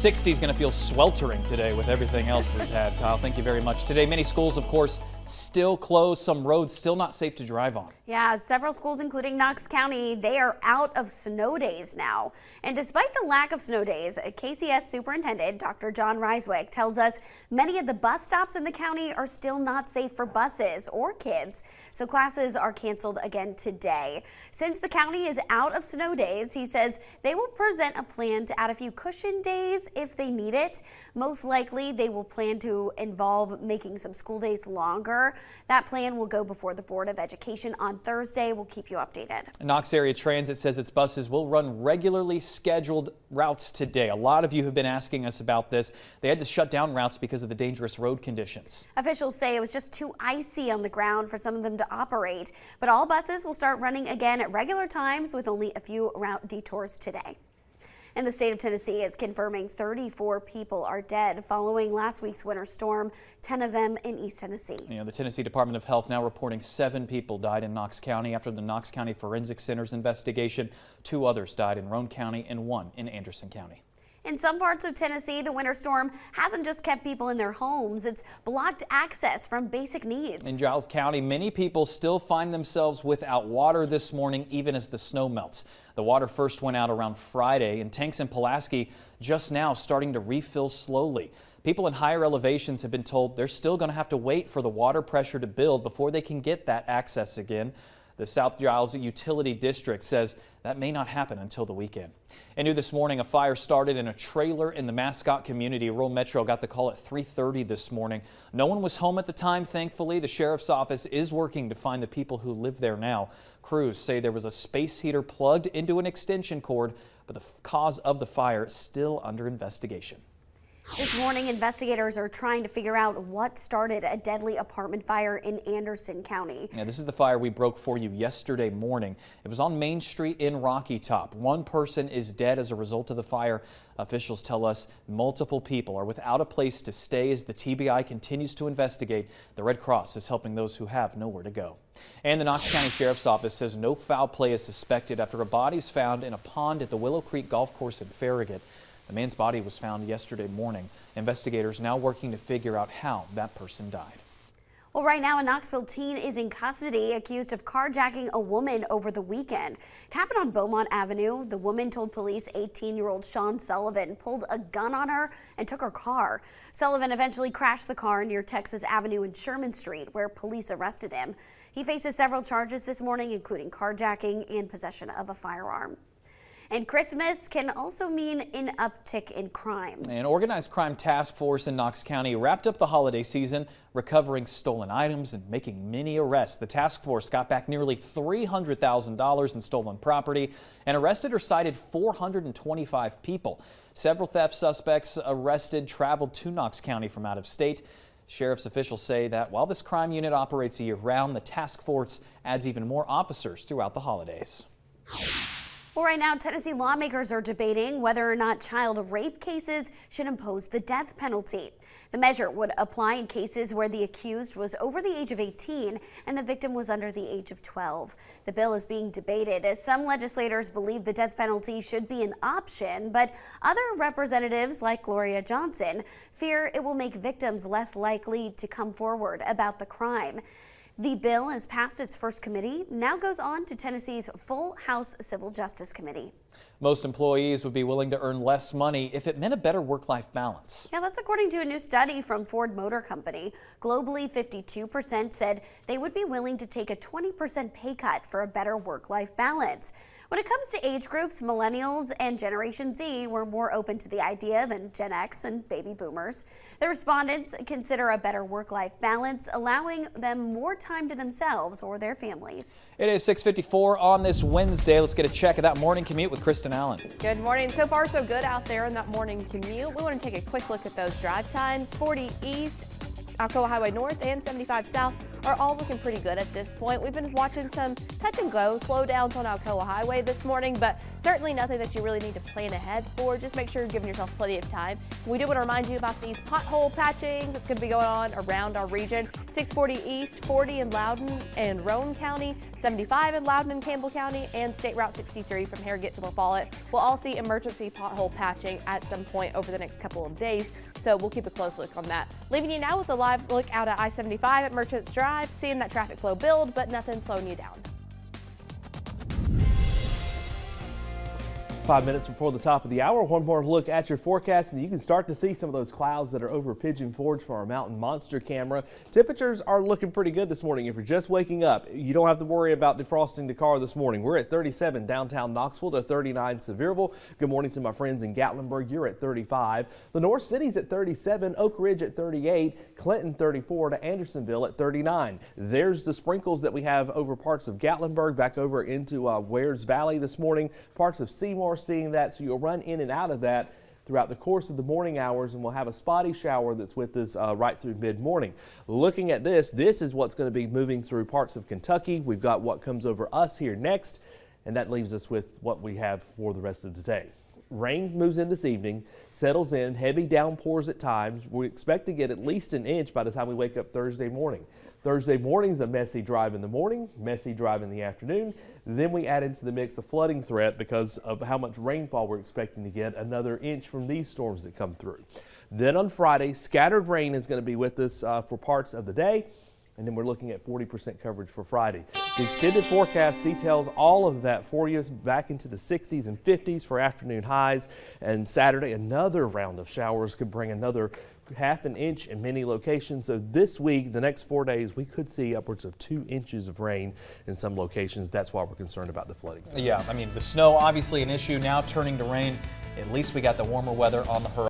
60 is going to feel sweltering today with everything else we've had. Kyle, thank you very much. Today, many schools, of course, still closed. Some roads still not safe to drive on. Yeah, several schools, including Knox County, they are out of snow days now. And despite the lack of snow days, KCS Superintendent Dr. John Reiswick tells us many of the bus stops in the county are still not safe for buses or kids. So classes are canceled again today. Since the county is out of snow days, he says they will present a plan to add a few cushion days if they need it. Most likely, they will plan to involve making some school days longer. That plan will go before the Board of Education on Thursday. We'll keep you updated. Knox Area Transit says its buses will run regularly scheduled routes today. A lot of you have been asking us about this. They had to shut down routes because of the dangerous road conditions. Officials say it was just too icy on the ground for some of them to operate, but all buses will start running again at regular times with only a few route detours today. And the state of Tennessee is confirming 34 people are dead following last week's winter storm, 10 of them in East Tennessee. The Tennessee Department of Health now reporting 7 people died in Knox County after the Knox County Forensic Center's investigation. 2 others died in Roane County and 1 in Anderson County. In some parts of Tennessee, the winter storm hasn't just kept people in their homes, it's blocked access from basic needs. In Giles County, many people still find themselves without water this morning, even as the snow melts. The water first went out around Friday, and tanks in Pulaski just now starting to refill slowly. People in higher elevations have been told they're still going to have to wait for the water pressure to build before they can get that access again. The South Giles Utility District says that may not happen until the weekend. And new this morning, a fire started in a trailer in the Mascot community. Rural Metro got the call at 3:30 this morning. No one was home at the time, thankfully. The sheriff's office is working to find the people who live there now. Crews say there was a space heater plugged into an extension cord, but the cause of the fire is still under investigation. This morning, investigators are trying to figure out what started a deadly apartment fire in Anderson County. Yeah, this is the fire we broke for you yesterday morning. It was on Main Street in Rocky Top. 1 person is dead as a result of the fire. Officials tell us multiple people are without a place to stay as the TBI continues to investigate. The Red Cross is helping those who have nowhere to go. And the Knox County Sheriff's Office says no foul play is suspected after a body is found in a pond at the Willow Creek Golf Course in Farragut. The man's body was found yesterday morning. Investigators now working to figure out how that person died. Well, right now, a Knoxville teen is in custody accused of carjacking a woman over the weekend. It happened on Beaumont Avenue. The woman told police 18-year-old Sean Sullivan pulled a gun on her and took her car. Sullivan eventually crashed the car near Texas Avenue and Sherman Street, where police arrested him. He faces several charges this morning, including carjacking and possession of a firearm. And Christmas can also mean an uptick in crime. An organized crime task force in Knox County wrapped up the holiday season, recovering stolen items and making many arrests. The task force got back nearly $300,000 in stolen property and arrested or cited 425 people. Several theft suspects arrested traveled to Knox County from out of state. Sheriff's officials say that while this crime unit operates year-round, the task force adds even more officers throughout the holidays. Well, right now, Tennessee lawmakers are debating whether or not child rape cases should impose the death penalty. The measure would apply in cases where the accused was over the age of 18 and the victim was under the age of 12. The bill is being debated as some legislators believe the death penalty should be an option, but other representatives like Gloria Johnson fear it will make victims less likely to come forward about the crime. The bill has passed its first committee, now goes on to Tennessee's full House Civil Justice Committee. Most employees would be willing to earn less money if it meant a better work-life balance. Yeah, that's according to a new study from Ford Motor Company. Globally, 52% said they would be willing to take a 20% pay cut for a better work-life balance. When it comes to age groups, millennials and Generation Z were more open to the idea than Gen X and baby boomers. The respondents consider a better work-life balance, allowing them more time to themselves or their families. It is 6:54 on this Wednesday. Let's get a check of that morning commute with Kristen Allen. Good morning. So far, so good out there in that morning commute. We want to take a quick look at those drive times. 40 east. Alcoa Highway North and 75 South are all looking pretty good at this point. We've been watching some touch and go slowdowns on Alcoa Highway this morning, but certainly nothing that you really need to plan ahead for. Just make sure you're giving yourself plenty of time. We do want to remind you about these pothole patchings that's going to be going on around our region. 640 East, 40 in Loudoun and Roane County, 75 in Loudoun and Campbell County, and State Route 63 from Harrogate to La Follette. We'll all see emergency pothole patching at some point over the next couple of days, so we'll keep a close look on that. Leaving you now with a live look out at I-75 at Merchants Drive, seeing that traffic flow build, but nothing slowing you down. 5 minutes before the top of the hour, one more look at your forecast, and you can start to see some of those clouds that are over Pigeon Forge from our Mountain Monster camera. Temperatures are looking pretty good this morning. If you're just waking up, you don't have to worry about defrosting the car this morning. We're at 37 downtown Knoxville to 39 Sevierville. Good morning to my friends in Gatlinburg. You're at 35. Lenore City's at 37, Oak Ridge at 38, Clinton 34 to Andersonville at 39. There's the sprinkles that we have over parts of Gatlinburg back over into Wares Valley this morning. Parts of Seymour seeing that, so you'll run in and out of that throughout the course of the morning hours, and we'll have a spotty shower that's with us right through mid-morning. Looking at this is what's going to be moving through parts of Kentucky. We've got what comes over us here next, and that leaves us with what we have for the rest of the day. Rain moves in this evening, settles in, heavy downpours at times. We expect to get at least an inch by the time we wake up Thursday morning. Thursday morning's a messy drive in the morning, messy drive in the afternoon. Then we add into the mix a flooding threat because of how much rainfall we're expecting to get, another inch from these storms that come through. Then on Friday, scattered rain is going to be with us for parts of the day. And then we're looking at 40% coverage for Friday. The extended forecast details all of that for you, back into the 60s and 50s for afternoon highs. And Saturday, another round of showers could bring another half an inch in many locations. So this week, the next 4 days, we could see upwards of 2 inches of rain in some locations. That's why we're concerned about the flooding. Yeah, I mean, the snow obviously an issue, now turning to rain. At least we got the warmer weather on the horizon.